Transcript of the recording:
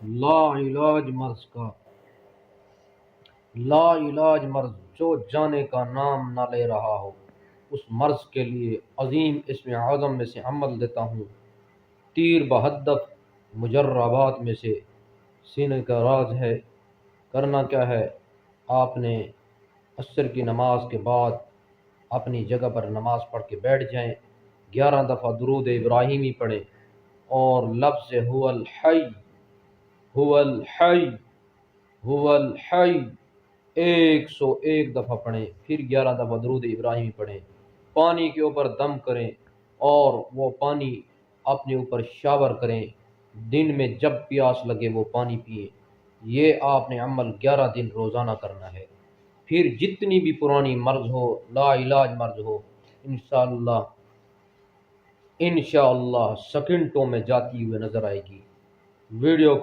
لا علاج مرض کا، لا علاج مرض جو جانے کا نام نہ لے رہا ہو، اس مرض کے لیے عظیم اسم اعظم میں سے عمل دیتا ہوں، تیر بہدف مجربات میں سے سینے کا راز ہے۔ کرنا کیا ہے، آپ نے عصر کی نماز کے بعد اپنی جگہ پر نماز پڑھ کے بیٹھ جائیں، 11 دفعہ درود ابراہیمی پڑھیں اور لفظ هو الحی، هو الحی، هو الحی 101 دفعہ پڑھیں، پھر 11 دفعہ درود ابراہیمی پڑھیں، پانی کے اوپر دم کریں اور وہ پانی اپنے اوپر شاور کریں، دن میں جب پیاس لگے وہ پانی پئیں۔ یہ آپ نے عمل 11 دن روزانہ کرنا ہے۔ پھر جتنی بھی پرانی مرض ہو، لا علاج مرض ہو، انشاءاللہ سیکنڈوں میں جاتی ہوئے نظر آئے گی۔ ویڈیو